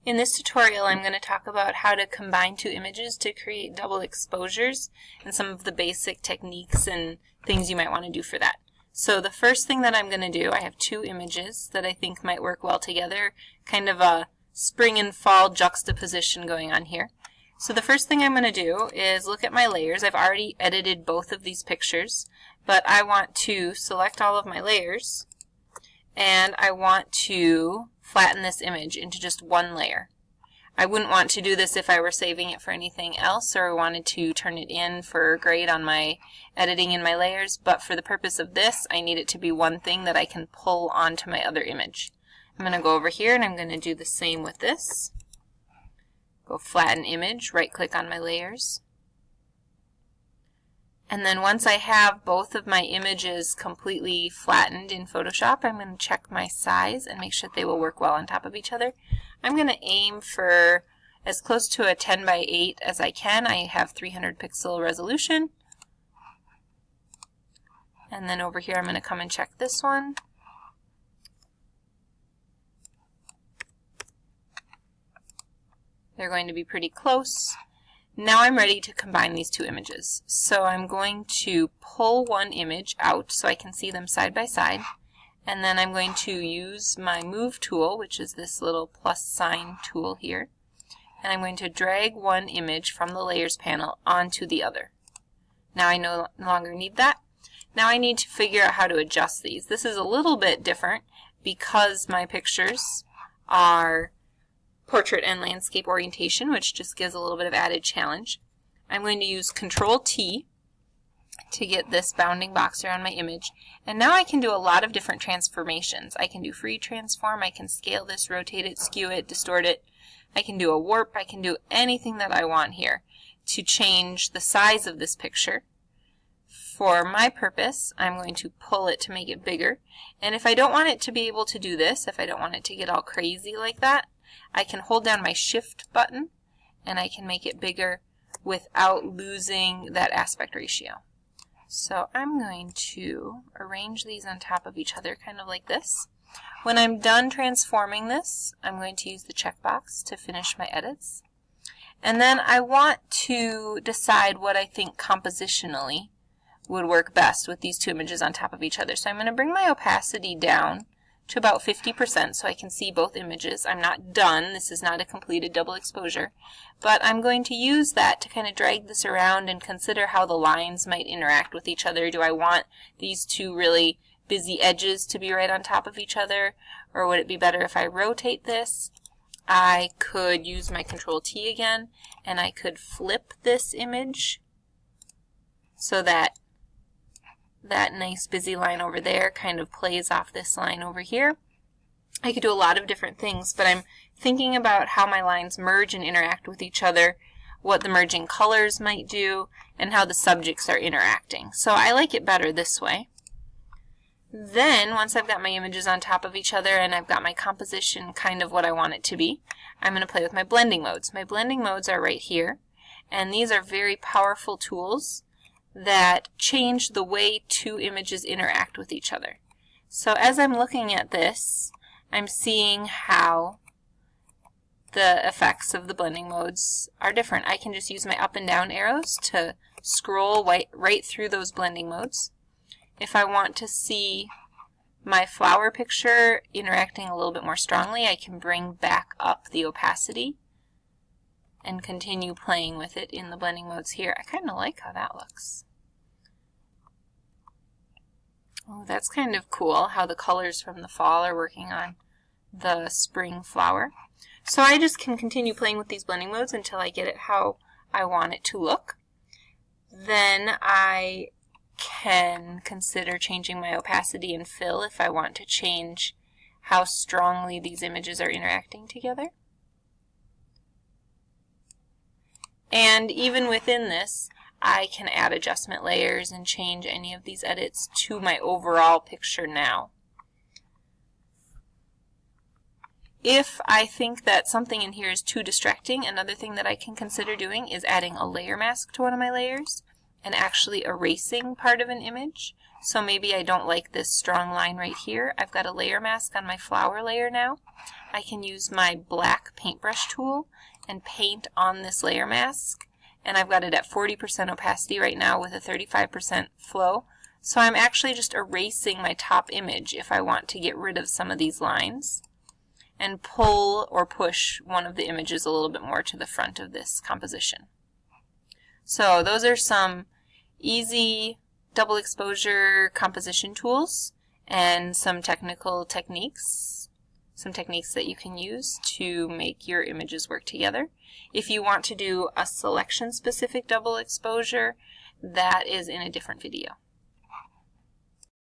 In this tutorial, I'm going to talk about how to combine two images to create double exposures and some of the basic techniques and things you might want to do for that. So the first thing that I'm going to do, I have two images that I think might work well together, kind of a spring and fall juxtaposition going on here. So the first thing I'm going to do is look at my layers. I've already edited both of these pictures, but I want to select all of my layers and I want to flatten this image into just one layer. I wouldn't want to do this if I were saving it for anything else or wanted to turn it in for grade on my editing in my layers, but for the purpose of this, I need it to be one thing that I can pull onto my other image. I'm going to go over here and I'm going to do the same with this. Go flatten image, right click on my layers. And then once I have both of my images completely flattened in Photoshop, I'm going to check my size and make sure that they will work well on top of each other. I'm going to aim for as close to a 10 by 8 as I can. I have 300 pixel resolution. And then over here I'm going to come and check this one. They're going to be pretty close. Now I'm ready to combine these two images. So I'm going to pull one image out so I can see them side by side. And then I'm going to use my Move tool, which is this little plus sign tool here. And I'm going to drag one image from the Layers panel onto the other. Now I no longer need that. Now I need to figure out how to adjust these. This is a little bit different because my pictures are portrait and landscape orientation, which just gives a little bit of added challenge. I'm going to use Control-T to get this bounding box around my image. And now I can do a lot of different transformations. I can do free transform, I can scale this, rotate it, skew it, distort it. I can do a warp, I can do anything that I want here to change the size of this picture. For my purpose, I'm going to pull it to make it bigger. And if I don't want it to be able to do this, if I don't want it to get all crazy like that, I can hold down my Shift button and I can make it bigger without losing that aspect ratio. So I'm going to arrange these on top of each other kind of like this. When I'm done transforming this, I'm going to use the checkbox to finish my edits. And then I want to decide what I think compositionally would work best with these two images on top of each other. So I'm going to bring my opacity down to about 50% so I can see both images. I'm not done. This is not a completed double exposure. But I'm going to use that to kind of drag this around and consider how the lines might interact with each other. Do I want these two really busy edges to be right on top of each other? Or would it be better if I rotate this? I could use my Control-T again and I could flip this image so that that nice busy line over there kind of plays off this line over here. I could do a lot of different things, but I'm thinking about how my lines merge and interact with each other, what the merging colors might do, and how the subjects are interacting. So I like it better this way. Then, once I've got my images on top of each other and I've got my composition kind of what I want it to be, I'm going to play with my blending modes. My blending modes are right here, and these are very powerful tools that change the way two images interact with each other. So as I'm looking at this, I'm seeing how the effects of the blending modes are different. I can just use my up and down arrows to scroll right through those blending modes. If I want to see my flower picture interacting a little bit more strongly, I can bring back up the opacity and continue playing with it in the blending modes here. I kind of like how that looks. Oh, that's kind of cool how the colors from the fall are working on the spring flower. So I just can continue playing with these blending modes until I get it how I want it to look. Then I can consider changing my opacity and fill if I want to change how strongly these images are interacting together. And even within this, I can add adjustment layers and change any of these edits to my overall picture now. If I think that something in here is too distracting, another thing that I can consider doing is adding a layer mask to one of my layers. and actually erasing part of an image. So maybe I don't like this strong line right here. I've got a layer mask on my flower layer now. I can use my black paintbrush tool and paint on this layer mask. And I've got it at 40% opacity right now with a 35% flow. So I'm actually just erasing my top image if I want to get rid of some of these lines, and pull or push one of the images a little bit more to the front of this composition. So those are some easy double exposure composition tools and some technical techniques, that you can use to make your images work together. If you want to do a selection specific double exposure, that is in a different video.